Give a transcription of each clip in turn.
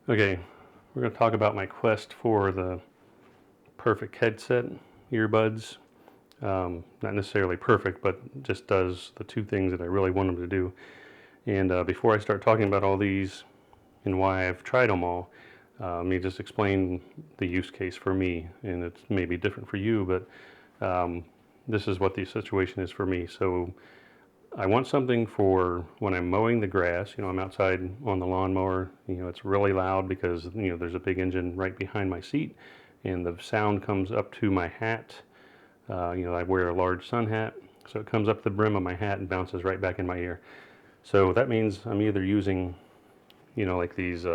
Okay, we're going to talk about my quest for the perfect headset earbuds. Not necessarily perfect, but just does the two things that I really want them to do. And before I start talking about all these and why I've tried them all, let me just explain the use case for me. And it's maybe different for you, but this is what the situation is for me. So I want something for when I'm mowing the grass. I'm outside on the lawnmower. It's really loud because there's a big engine right behind my seat, and the sound comes up to my hat. I wear a large sun hat, so it comes up the brim of my hat and bounces right back in my ear. So that means I'm either using, like these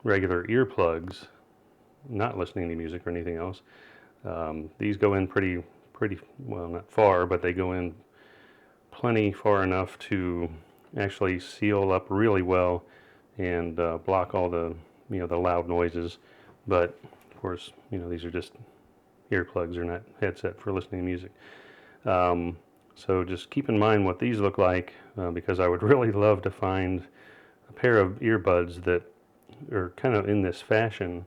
regular earplugs, not listening to music or anything else. These go in pretty well, not far, but they go in plenty far enough to actually seal up really well and block all the the loud noises. But of course, these are just earplugs, are not headset for listening to music. So just keep in mind what these look like, because I would really love to find a pair of earbuds that are kind of in this fashion,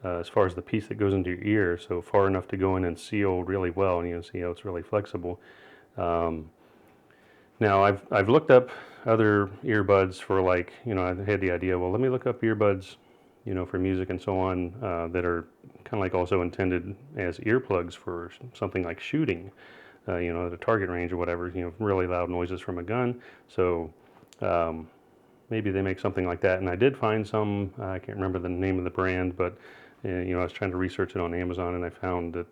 as far as the piece that goes into your ear, so far enough to go in and seal really well, and you can see how it's really flexible. Um, Now I've looked up other earbuds for, like, I had the idea, well, let me look up earbuds, for music and so on, that are kind of like also intended as earplugs for something like shooting, at a target range or whatever, really loud noises from a gun. So um, maybe they make something like that. And I did find some, I can't remember the name of the brand, but I was trying to research it on Amazon, and I found that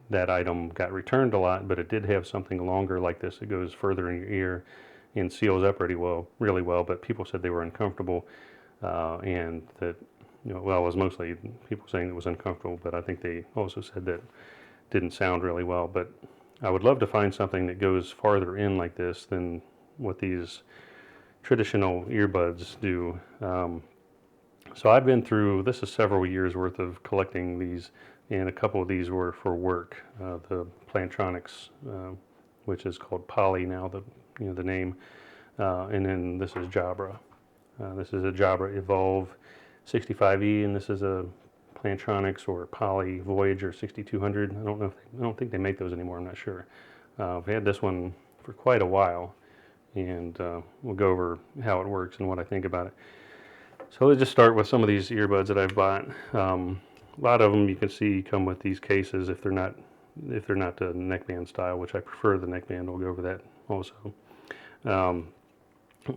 that item got returned a lot, but it did have something longer like this. It goes further in your ear and seals up really well. But people said they were uncomfortable, and that well, it was mostly people saying it was uncomfortable, but I think they also said that it didn't sound really well. But I would love to find something that goes farther in like this than what these traditional earbuds do. So I've been through, this is several years worth of collecting these, and a couple of these were for work. The Plantronics, which is called Poly now, the name, and then this is Jabra. This is a Jabra Evolve 65E, and this is a Plantronics or Poly Voyager 6200. I don't think they make those anymore. I'm not sure. I've had this one for quite a while, and we'll go over how it works and what I think about it. So let's just start with some of these earbuds that I've bought. A lot of them you can see come with these cases if they're not the neckband style, which I prefer the neckband. We'll go over that also. Um,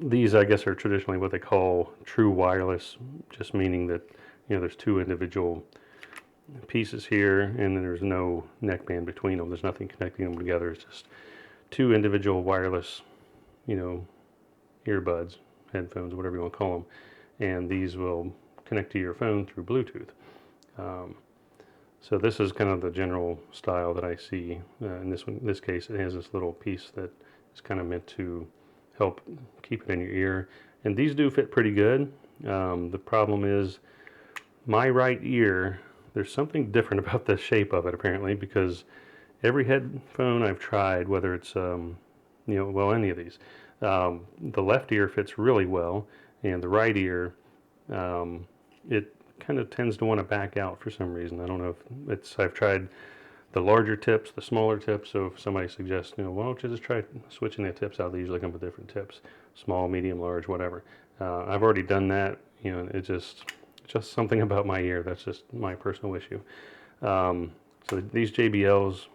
these, I guess, are traditionally what they call true wireless, just meaning that there's two individual pieces here, and then there's no neckband between them. There's nothing connecting them together. It's just two individual wireless, earbuds, headphones, whatever you want to call them, and these will connect to your phone through Bluetooth. Um, so this is kind of the general style that I see. In this case, it has this little piece that is kind of meant to help keep it in your ear, and these do fit pretty good. The problem is my right ear. There's something different about the shape of it apparently, because every headphone I've tried, whether it's any of these, the left ear fits really well, and the right ear, it kind of tends to want to back out for some reason. I don't know if I've tried the larger tips, the smaller tips. So if somebody suggests, why don't you just try switching the tips out? They usually come with different tips, small, medium, large, whatever. I've already done that. It's just something about my ear. That's just my personal issue. So these JBLs,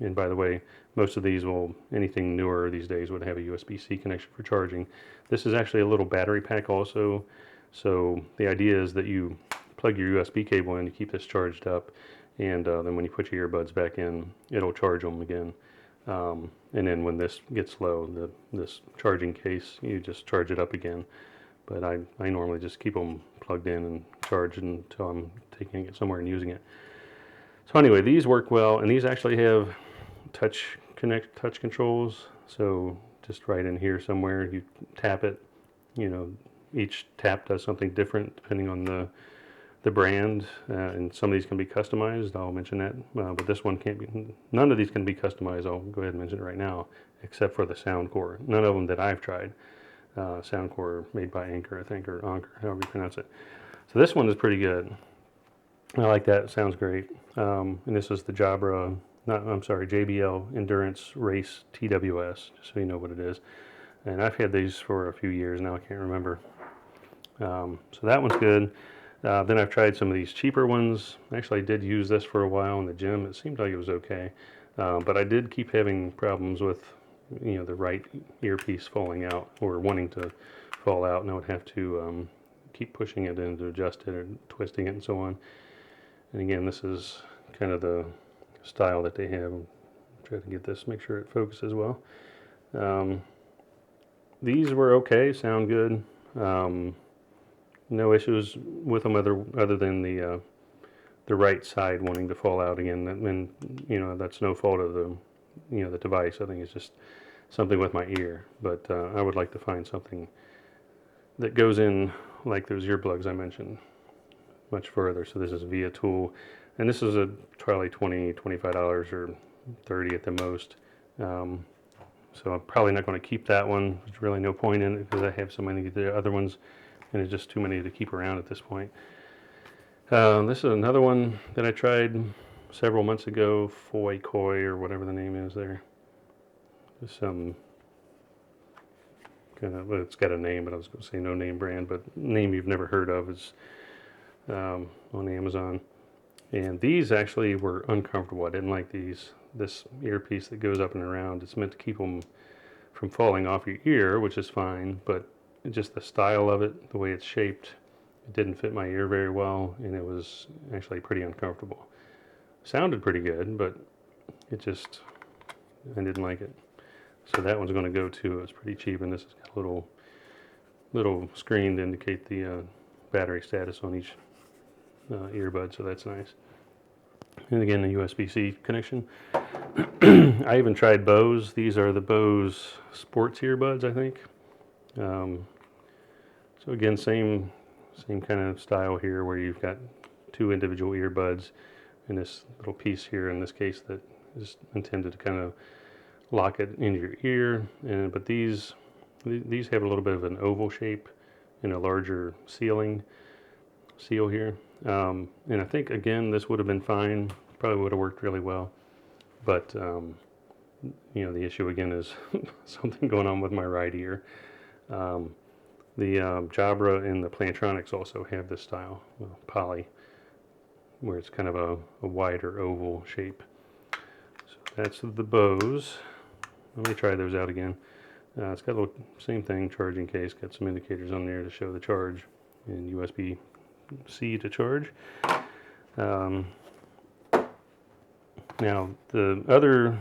and by the way, most of these anything newer these days would have a USB-C connection for charging. This is actually a little battery pack also. So the idea is that you plug your USB cable in to keep this charged up, and then when you put your earbuds back in, it'll charge them again. And then when this gets low, this charging case, you just charge it up again. But I normally just keep them plugged in and charged until I'm taking it somewhere and using it. So anyway, these work well, and these actually have touch controls. So just right in here somewhere, you tap it. Each tap does something different depending on the brand, and some of these can be customized. I'll mention that, but this one can't be. None of these can be customized. I'll go ahead and mention it right now, except for the Soundcore. None of them that I've tried. Soundcore, made by Anchor, I think, or Anchor, however you pronounce it. So this one is pretty good. I like that. It sounds great. And this is the Jabra, I'm sorry, JBL Endurance Race TWS, just so you know what it is. And I've had these for a few years now. I can't remember. So that one's good. Then I've tried some of these cheaper ones. Actually, I did use this for a while in the gym. It seemed like it was okay. But I did keep having problems with, the right earpiece falling out or wanting to fall out, and I would have to keep pushing it in to adjust it or twisting it and so on. And again, this is kind of the style that they have. Try to get this, make sure it focuses well. These were okay, sound good. No issues with them other than the right side wanting to fall out again. And that's no fault of the device. I think it's just something with my ear. But I would like to find something that goes in like those earplugs I mentioned much further. So this is via tool, and this is probably $20, $25 or $30 at the most. So I'm probably not going to keep that one. There's really no point in it because I have so many of the other ones, and it's just too many to keep around at this point. This is another one that I tried several months ago, Foy Koi or whatever the name is there. Just some kind of, it's got a name, but I was going to say no name brand, but name you've never heard of is on Amazon. And these actually were uncomfortable. I didn't like these. This earpiece that goes up and around, it's meant to keep them from falling off your ear, which is fine, but just the style of it, the way it's shaped, it didn't fit my ear very well, and it was actually pretty uncomfortable. Sounded pretty good, but I didn't like it. So that one's going to go too. It's pretty cheap, and this has got a little screen to indicate the battery status on each earbud, so that's nice. And again, the USB-C connection. I even tried Bose. These are the Bose sports earbuds, I think. So again, same kind of style here, where you've got two individual earbuds and this little piece here, in this case, that is intended to kind of lock it into your ear. But these have a little bit of an oval shape and a larger seal here. And I think, again, this would have been fine. Probably would have worked really well. But, the issue, again, is something going on with my right ear. The Jabra and the Plantronics also have this style, poly, where it's kind of a wider oval shape. So that's the Bose. Let me try those out again. It's got a little same thing, charging case, got some indicators on there to show the charge, and USB-C to charge. Now the other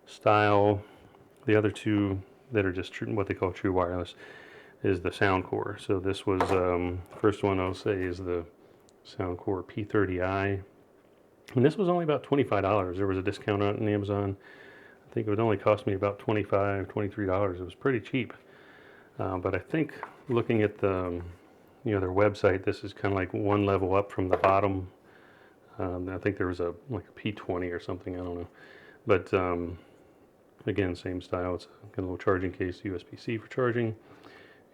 style, the other two that are just what they call true wireless, is the Soundcore. So this was first one I'll say is the Soundcore P30i, and this was only about $25. There was a discount on Amazon. I think it would only cost me about $25, $23. It was pretty cheap. But I think looking at their website, this is kind of like one level up from the bottom. I think there was like a P20 or something, I don't know. But again, same style. It's got a little charging case, USB-C for charging,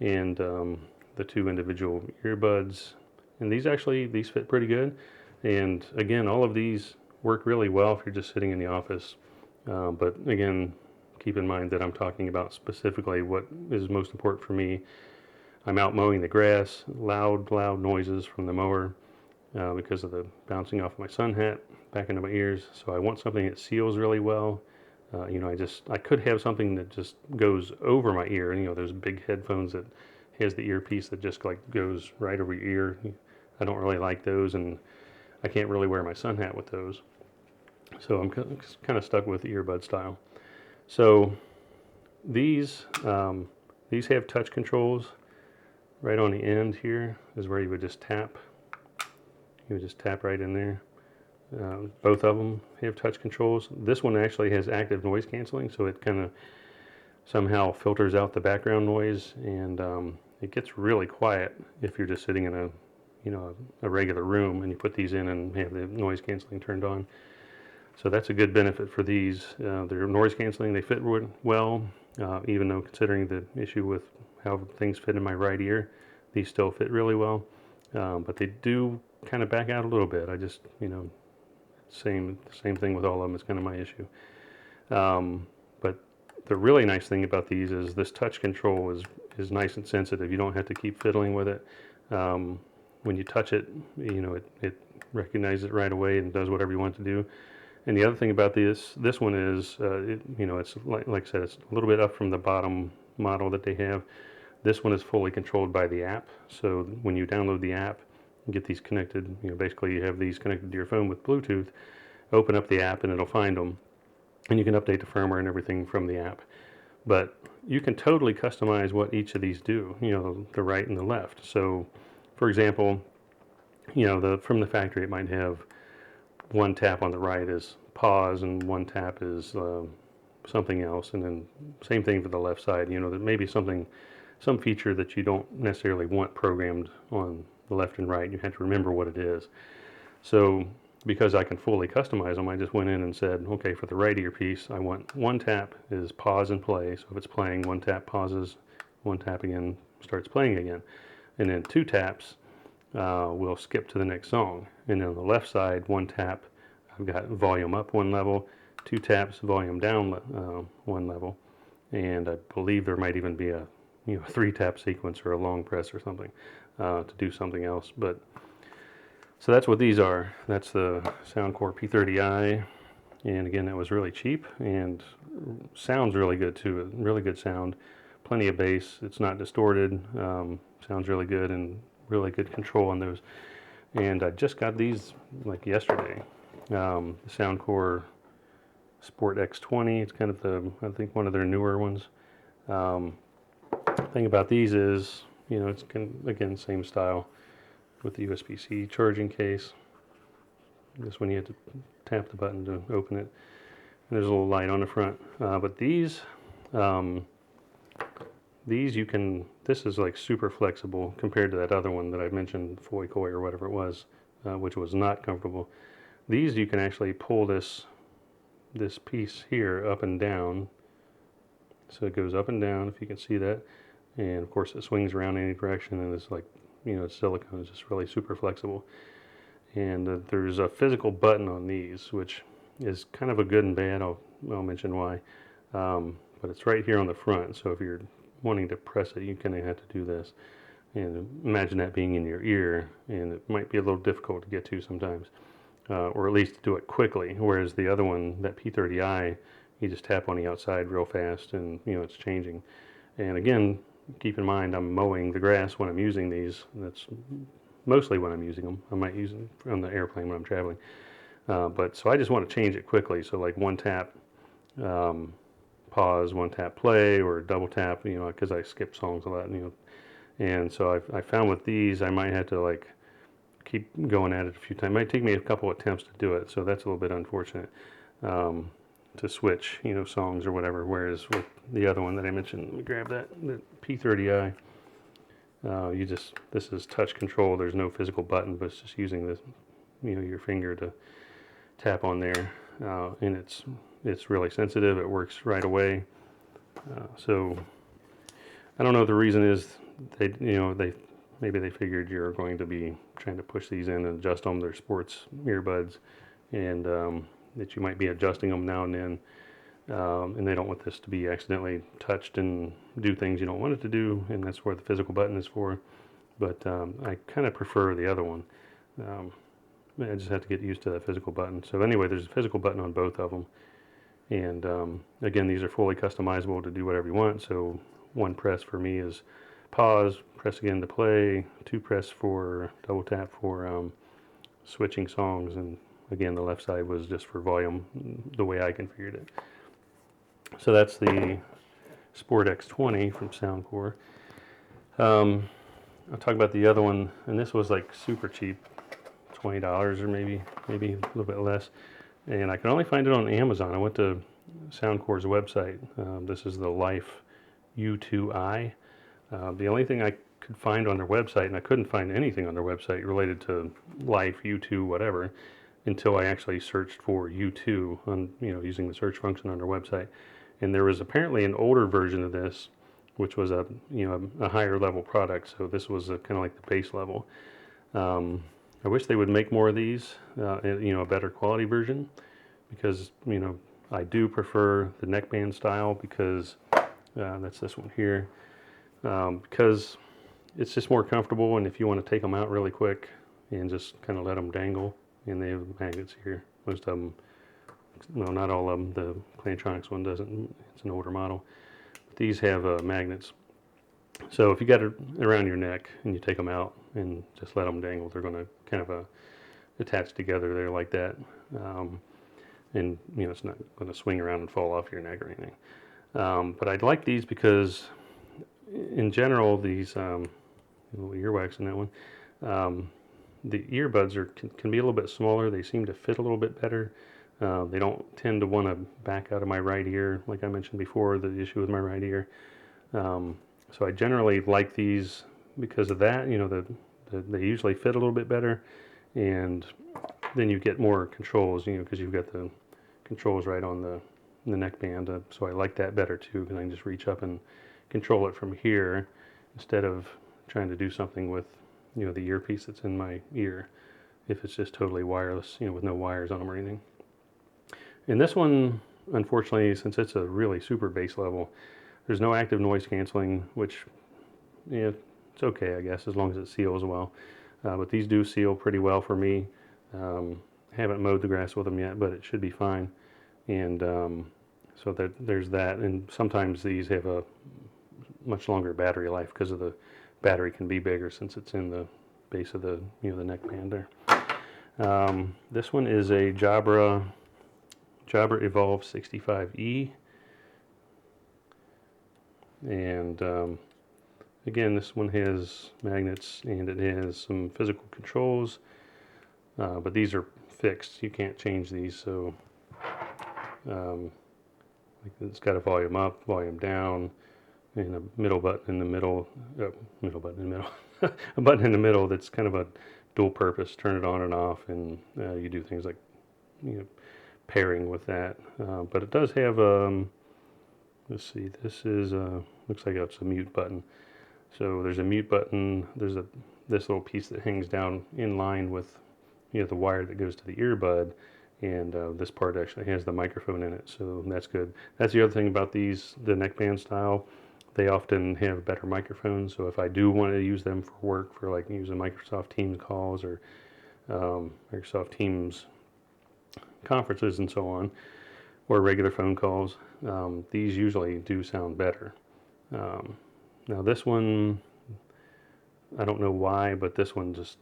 and the two individual earbuds. And these fit pretty good. And again, all of these work really well if you're just sitting in the office. But again, keep in mind that I'm talking about specifically what is most important for me. I'm out mowing the grass, loud noises from the mower because of the bouncing off my sun hat back into my ears. So I want something that seals really well. I could have something that just goes over my ear. And, those big headphones that has the earpiece that just like goes right over your ear. I don't really like those, and I can't really wear my sun hat with those. So I'm kind of stuck with the earbud style. So these have touch controls. Right on the end here is where you would just tap. You would just tap right in there. Both of them have touch controls. This one actually has active noise canceling, so it kind of somehow filters out the background noise, and it gets really quiet if you're just sitting in a regular room and you put these in and have the noise canceling turned on. So that's a good benefit for these. They're noise canceling, they fit well. even though considering the issue with how things fit in my right ear, these still fit really well. But they do kind of back out a little bit. I just, same thing with all of them. It's kind of my issue. But the really nice thing about these is this touch control is nice and sensitive. You don't have to keep fiddling with it. When you touch it, it recognizes it right away and does whatever you want to do. And the other thing about this one is, it's like I said, it's a little bit up from the bottom model that they have. This one is fully controlled by the app. So when you download the app and get these connected, basically you have these connected to your phone with Bluetooth, open up the app and it'll find them. And you can update the firmware and everything from the app. But you can totally customize what each of these do, the right and the left. So, for example, from the factory it might have one tap on the right is pause and one tap is something else, and then same thing for the left side. There may be some feature that you don't necessarily want programmed on the left and right. You have to remember what it is. So because I can fully customize them, I just went in and said, okay, for the right earpiece, I want one tap is pause and play. So if it's playing, one tap pauses, one tap again starts playing again. And then two taps will skip to the next song. And then on the left side, one tap, I've got volume up one level, two taps, volume down one level. And I believe there might even be a three tap sequence or a long press or something to do something else. But so that's what these are. That's the Soundcore P30i, and again, that was really cheap and sounds really good too. Really good sound, plenty of bass. It's not distorted. Sounds really good and really good control on those. And I just got these like yesterday. The Soundcore Sport X20. It's kind of I think one of their newer ones. Thing about these is, it's again same style with the USB-C charging case. This one you have to tap the button to open it. And there's a little light on the front. But these you can. This is like super flexible compared to that other one that I mentioned, Foy Koi or whatever it was, which was not comfortable. These you can actually pull this piece here up and down. So it goes up and down, if you can see that. And of course it swings around any direction, and it's like, it's silicone. It's just really super flexible. And there's a physical button on these, which is kind of a good and bad. I'll mention why. But it's right here on the front. So if you're wanting to press it, you kind of have to do this. And imagine that being in your ear, and it might be a little difficult to get to sometimes, or at least do it quickly. Whereas the other one, that P30i, you just tap on the outside real fast, and it's changing. And again, keep in mind, I'm mowing the grass when I'm using these. That's mostly when I'm using them. I might use them on the airplane when I'm traveling. But so I just want to change it quickly. So like one tap pause, one tap play, or double tap, because I skip songs a lot, And so I found with these, I might have to like keep going at it a few times. It might take me a couple attempts to do it. So that's a little bit unfortunate. To switch, songs or whatever. Whereas with the other one that I mentioned, let me grab that, the P30i. This is touch control. There's no physical button, but it's just using this, your finger to tap on there, and it's really sensitive. It works right away. So I don't know what the reason is. Maybe they figured you're going to be trying to push these in and adjust them. They're sports earbuds, and that you might be adjusting them now and then, and they don't want this to be accidentally touched and do things you don't want it to do, and that's where the physical button is for. But I kind of prefer the other one. I just have to get used to that physical button. So anyway, there's a physical button on both of them, and again, these are fully customizable to do whatever you want. So one press for me is pause, press again to play, two press for double tap for switching songs, and again, the left side was just for volume, the way I configured it. So that's the Sport X20 from Soundcore. I'll talk about the other one, and this was like super cheap, $20 or maybe a little bit less. And I can only find it on Amazon. I went to Soundcore's website. This is the Life U2i. The only thing I could find on their website, and I couldn't find anything on their website related to Life U2 whatever, until I actually searched for U2 on, using the search function on their website, And there was apparently an older version of this, which was a higher level product. So this was kind of like the base level. I wish they would make more of these, a better quality version, because I do prefer the neckband style, because that's this one here, because it's just more comfortable, and if you want to take them out really quick and just kind of let them dangle, and they have magnets here. Most of them, no, not all of them. The Plantronics one doesn't. It's an older model. But these have magnets. So if you got it around your neck and you take them out and just let them dangle, they're going to kind of attach together there like that. And it's not going to swing around and fall off your neck or anything. But I'd like these because, in general, these little earwax in that one, the earbuds can be a little bit smaller. They seem to fit a little bit better. They don't tend to want to back out of my right ear, like I mentioned before, the issue with my right ear. So I generally like these because of that. They usually fit a little bit better, and then you get more controls, because you've got the controls right on the neckband. So I like that better too, because I can just reach up and control it from here instead of trying to do something with the earpiece that's in my ear, if it's just totally wireless, with no wires on them or anything. And this one, unfortunately, since it's a really super bass level, there's no active noise canceling, which it's okay, I guess, as long as it seals well. But these do seal pretty well for me. Haven't mowed the grass with them yet, but it should be fine. And so there's that. And sometimes these have a much longer battery life because of the battery can be bigger since it's in the base of the the neckband there. This one is a Jabra Evolve 65E, and again, this one has magnets and it has some physical controls, but these are fixed. You can't change these, so it's got a volume up, volume down, and a middle button in the middle, middle button in the middle, a button in the middle that's kind of a dual purpose. Turn it on and off, and you do things like pairing with that. But it does have let's see, this is looks like it's a mute button. So there's a mute button. There's this little piece that hangs down in line with the wire that goes to the earbud, and this part actually has the microphone in it, so that's good. That's the other thing about these, the neckband style. They often have better microphones, so if I do want to use them for work, for like using Microsoft Teams calls or Microsoft Teams conferences and so on, or regular phone calls, these usually do sound better. Now this one, I don't know why, but this one just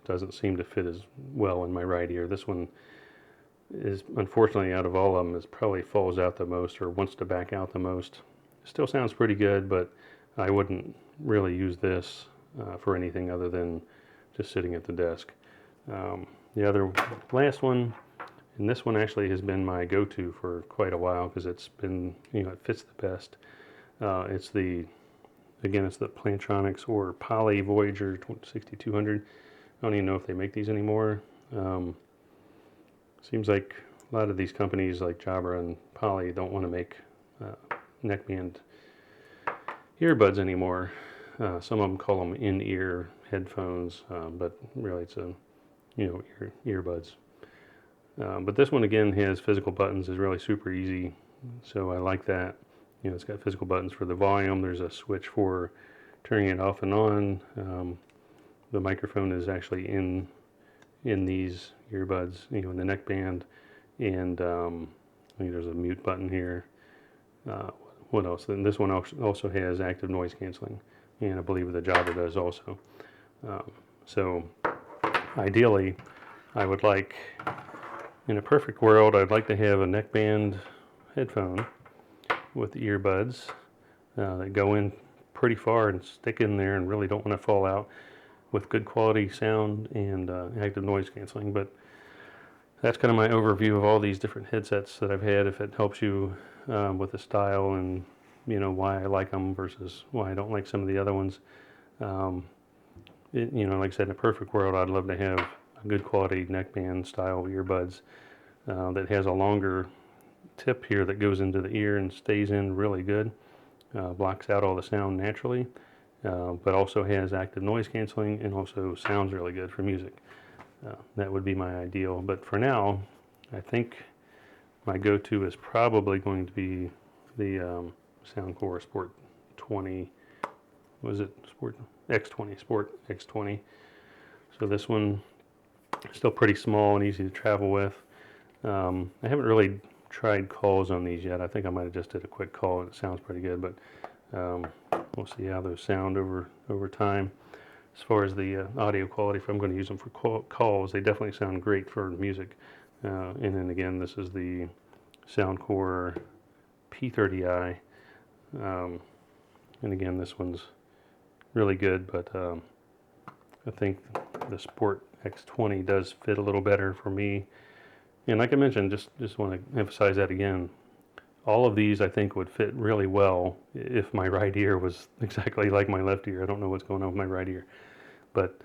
doesn't seem to fit as well in my right ear. This one is, unfortunately, out of all of them, is probably falls out the most or wants to back out the most. Still sounds pretty good, but I wouldn't really use this for anything other than just sitting at the desk. The last one, and this one actually has been my go-to for quite a while because it's been, it fits the best. It's the Plantronics or Poly Voyager 6200. I don't even know if they make these anymore. Seems like a lot of these companies like Jabra and Poly don't want to make neckband earbuds anymore. Some of them call them in-ear headphones, but really it's earbuds. But this one again has physical buttons. Is really super easy, so I like that. It's got physical buttons for the volume. There's a switch for turning it off and on. The microphone is actually in these earbuds, in the neckband, and I think there's a mute button here. What else? Then this one also has active noise canceling, and I believe the Jabra does also. So ideally, I would like, in a perfect world, I'd like to have a neckband headphone with the earbuds that go in pretty far and stick in there and really don't want to fall out, with good quality sound and active noise canceling. But that's kind of my overview of all these different headsets that I've had. If it helps you with the style and why I like them versus why I don't like some of the other ones. Like I said, in a perfect world, I'd love to have a good quality neckband style earbuds that has a longer tip here that goes into the ear and stays in really good. Blocks out all the sound naturally, but also has active noise canceling and also sounds really good for music. That would be my ideal, but for now I think my go-to is probably going to be the Soundcore Sport 20, was it Sport X20, Sport X20. So this one is still pretty small and easy to travel with. I haven't really tried calls on these yet. I think I might have just did a quick call and it sounds pretty good, but we'll see how those sound over time. As far as the audio quality, if I'm going to use them for calls, they definitely sound great for music. And then again, this is the Soundcore P30i. And again, this one's really good, but I think the Sport X20 does fit a little better for me. And like I mentioned, just want to emphasize that again. All of these I think would fit really well if my right ear was exactly like my left ear. I don't know what's going on with my right ear, but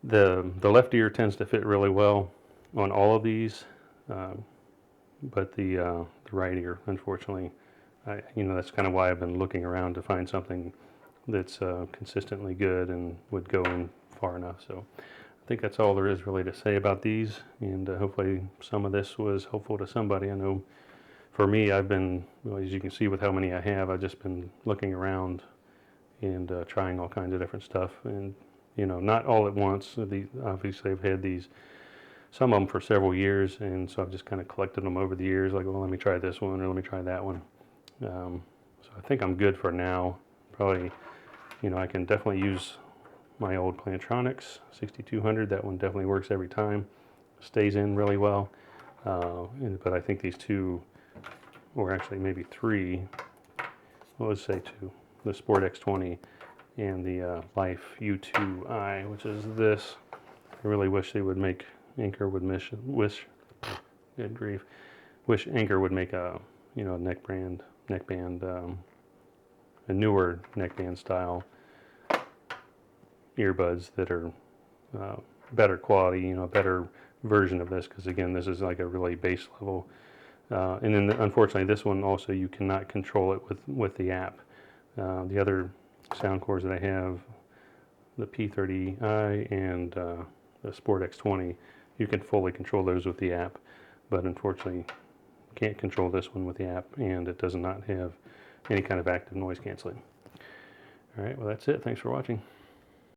the left ear tends to fit really well on all of these, but the right ear, unfortunately, that's kind of why I've been looking around to find something that's consistently good and would go in far enough. So I think that's all there is really to say about these, and hopefully some of this was helpful to somebody. I know for me, I've been, well, as you can see with how many I have, I've just been looking around and trying all kinds of different stuff, and not all at once. Obviously I've had these, some of them for several years, and so I've just kind of collected them over the years, like, well, let me try this one or let me try that one. So I think I'm good for now. Probably, I can definitely use my old Plantronics 6200. That one definitely works every time. Stays in really well. But I think these two, or actually maybe three, well, let's say two, the Sport X20 and the Life U2i, which is this. I really wish they would make, Anchor would good grief, wish Anchor would make a, neckband, a newer neckband style earbuds that are better quality, a better version of this, because again, this is like a really base level. And then unfortunately, this one also, you cannot control it with the app. The other Soundcores that I have, the P30i and the Sport X20, you can fully control those with the app, but unfortunately can't control this one with the app, and it does not have any kind of active noise canceling. All right, well, that's it. Thanks for watching.